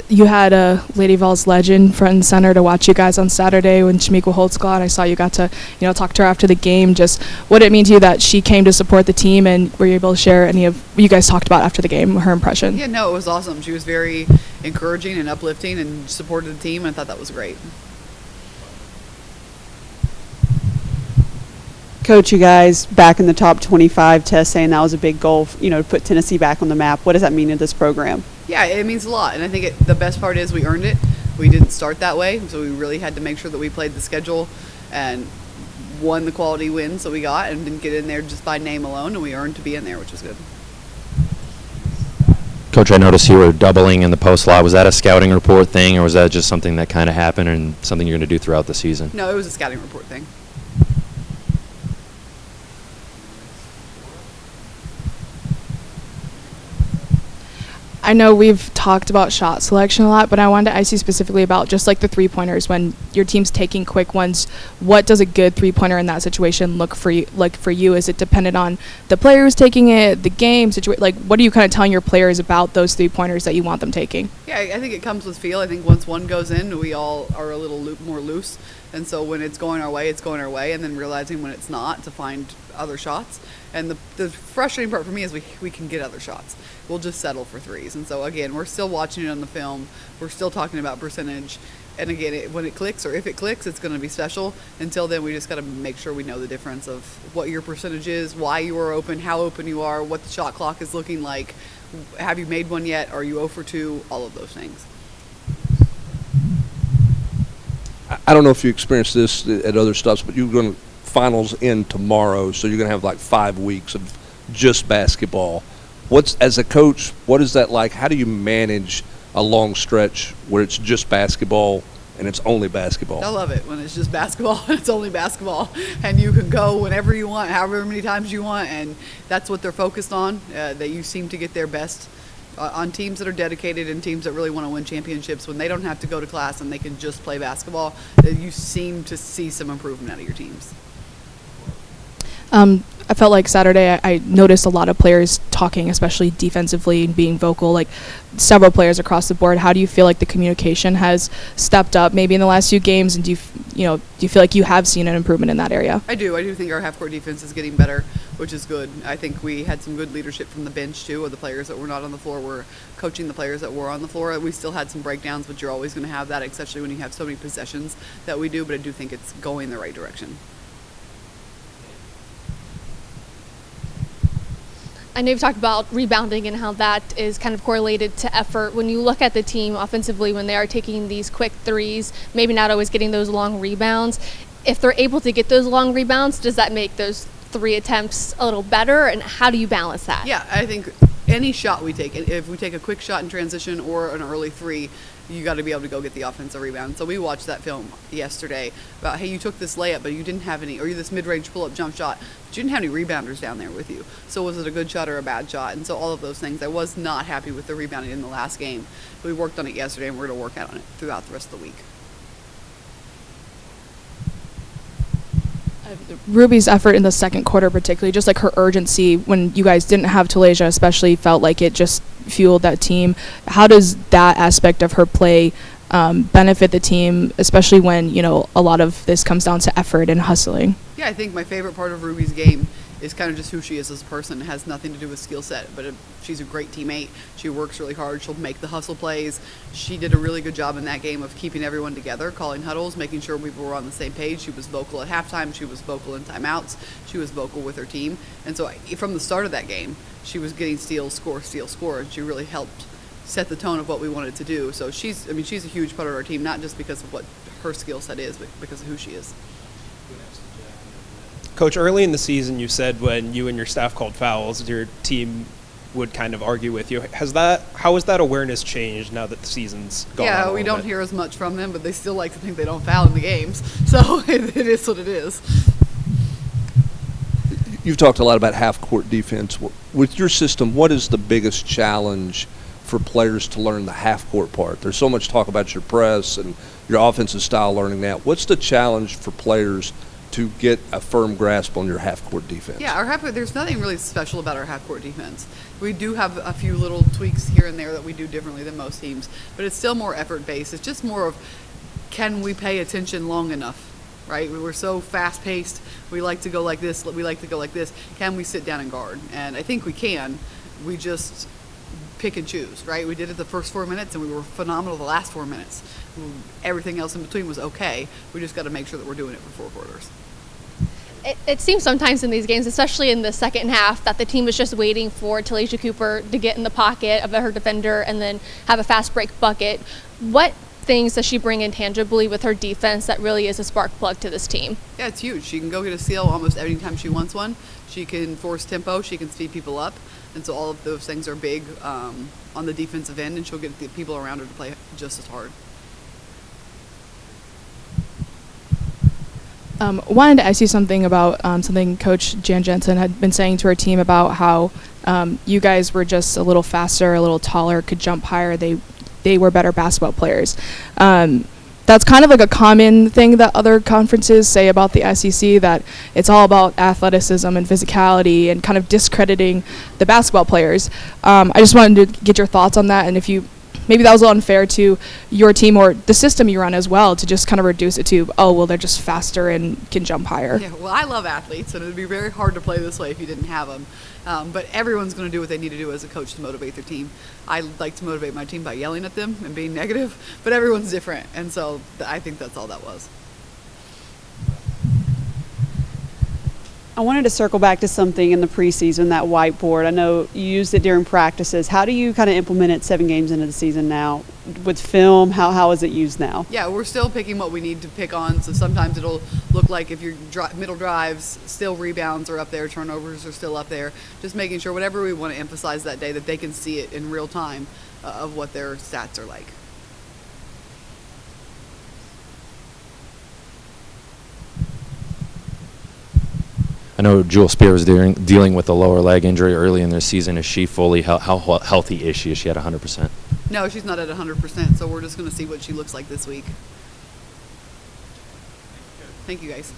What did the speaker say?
You had a Lady Vols legend front and center to watch you guys on Saturday when Shamika Holtzclaw, and I saw you got to, talk to her after the game. Just what did it mean to you that she came to support the team, and were you able to share any of what you guys talked about after the game, her impression? Yeah, no, it was awesome. She was very encouraging and uplifting and supported the team, and I thought that was great. Coach, you guys back in the top 25 test, saying that was a big goal, to put Tennessee back on the map. What does that mean in this program? Yeah, it means a lot, and I think the best part is we earned it. We didn't start that way, so we really had to make sure that we played the schedule and won the quality wins that we got and didn't get in there just by name alone, and we earned to be in there, which was good. Coach, I noticed you were doubling in the post a lot. Was that a scouting report thing, or was that just something that kind of happened and something you're going to do throughout the season? No, it was a scouting report thing. I know we've talked about shot selection a lot, but I wanted to ask you specifically about just like the three-pointers. When your team's taking quick ones, what does a good three-pointer in that situation look for you? Like for you, is it dependent on the player who's taking it, the game situation? Like, what are you kind of telling your players about those three-pointers that you want them taking? Yeah, I think it comes with feel. I think once one goes in, we all are a little more loose, and so when it's going our way, it's going our way, and then realizing when it's not to find other shots. And the frustrating part for me is we can get other shots. We'll just settle for threes. And so, again, we're still watching it on the film. We're still talking about percentage. And, again, when it clicks or if it clicks, it's going to be special. Until then, we just got to make sure we know the difference of what your percentage is, why you are open, how open you are, what the shot clock is looking like. Have you made one yet? Are you 0 for 2? All of those things. I don't know if you experienced this at other stops, but you're going to finals end tomorrow, so you're going to have like 5 weeks of just basketball. As a coach, what is that like? How do you manage a long stretch where it's just basketball and it's only basketball? I love it when it's just basketball and it's only basketball, and you can go whenever you want, however many times you want, and that's what they're focused on. That you seem to get their best on teams that are dedicated and teams that really want to win championships. When they don't have to go to class and they can just play basketball, you seem to see some improvement out of your teams. I felt like Saturday I noticed a lot of players talking, especially defensively, and being vocal, like several players across the board. How do you feel like the communication has stepped up maybe in the last few games, and do you feel like you have seen an improvement in that area? I do think our half-court defense is getting better, which is good. I think we had some good leadership from the bench too, of the players that were not on the floor were coaching the players that were on the floor. We still had some breakdowns, but you're always going to have that, especially when you have so many possessions that we do, but I do think it's going the right direction. I know you've talked about rebounding and how that is kind of correlated to effort. When you look at the team offensively, when they are taking these quick threes, maybe not always getting those long rebounds, if they're able to get those long rebounds, does that make those 3 attempts a little better? And how do you balance that? Yeah, I think any shot we take, if we take a quick shot in transition or an early 3, you got to be able to go get the offensive rebound. So we watched that film yesterday about, hey, you took this layup, but you didn't have any, or this mid-range pull-up jump shot, but you didn't have any rebounders down there with you. So was it a good shot or a bad shot? And so all of those things. I was not happy with the rebounding in the last game. We worked on it yesterday, and we're going to work out on it throughout the rest of the week. Ruby's effort in the second quarter, particularly, just like her urgency when you guys didn't have Talasia, especially, felt like it just fueled that team. How does that aspect of her play benefit the team, especially when, a lot of this comes down to effort and hustling? Yeah, I think my favorite part of Ruby's game is kind of just who she is as a person. It has nothing to do with skill set, but she's a great teammate. She works really hard. She'll make the hustle plays. She did a really good job in that game of keeping everyone together, calling huddles, making sure people were on the same page. She was vocal at halftime. She was vocal in timeouts. She was vocal with her team. And so from the start of that game, she was getting steals, score, and she really helped set the tone of what we wanted to do. So she's a huge part of our team, not just because of what her skill set is, but because of who she is. Coach, early in the season, you said when you and your staff called fouls, your team would kind of argue with you. How has that awareness changed now that the season's gone on? Yeah, we don't hear as much from them, but they still like to think they don't foul in the games. So it is what it is. You've talked a lot about half-court defense. With your system, what is the biggest challenge for players to learn the half-court part? There's so much talk about your press and your offensive style, learning that. What's the challenge for players to get a firm grasp on your half-court defense? Yeah, there's nothing really special about our half-court defense. We do have a few little tweaks here and there that we do differently than most teams, but it's still more effort-based. It's just more of, can we pay attention long enough, right? We're so fast-paced. We like to go like this. We like to go like this. Can we sit down and guard? And I think we can. We just pick and choose, right? We did it the first 4 minutes, and we were phenomenal the last 4 minutes. Everything else in between was okay. We just got to make sure that we're doing it for 4 quarters. It seems sometimes in these games, especially in the second half, that the team is just waiting for Talaysia Cooper to get in the pocket of her defender and then have a fast break bucket. What things does she bring intangibly with her defense that really is a spark plug to this team? Yeah, it's huge. She can go get a steal almost every time she wants one. She can force tempo. She can speed people up. And so all of those things are big on the defensive end, and she'll get the people around her to play just as hard. Wanted to ask you something about something Coach Jan Jensen had been saying to her team about how you guys were just a little faster, a little taller, could jump higher. They were better basketball players. That's kind of like a common thing that other conferences say about the SEC, that it's all about athleticism and physicality and kind of discrediting the basketball players. I just wanted to get your thoughts on that, and if you maybe that was a little unfair to your team or the system you run as well, to just kind of reduce it to, oh, well, they're just faster and can jump higher. Yeah, well, I love athletes, and it would be very hard to play this way if you didn't have them. But everyone's going to do what they need to do as a coach to motivate their team. I like to motivate my team by yelling at them and being negative, but everyone's different, and so I think that's all that was. I wanted to circle back to something in the preseason, that whiteboard. I know you used it during practices. How do you kind of implement it 7 games into the season now? With film, how is it used now? Yeah, we're still picking what we need to pick on. So sometimes it'll look like if your middle drives, still rebounds are up there, turnovers are still up there. Just making sure whatever we want to emphasize that day, that they can see it in real time of what their stats are like. I know Jewel Spear was dealing with a lower leg injury early in their season. Is she fully how healthy is she? Is she at 100%? No, she's not at 100%, so we're just going to see what she looks like this week. Thank you, guys.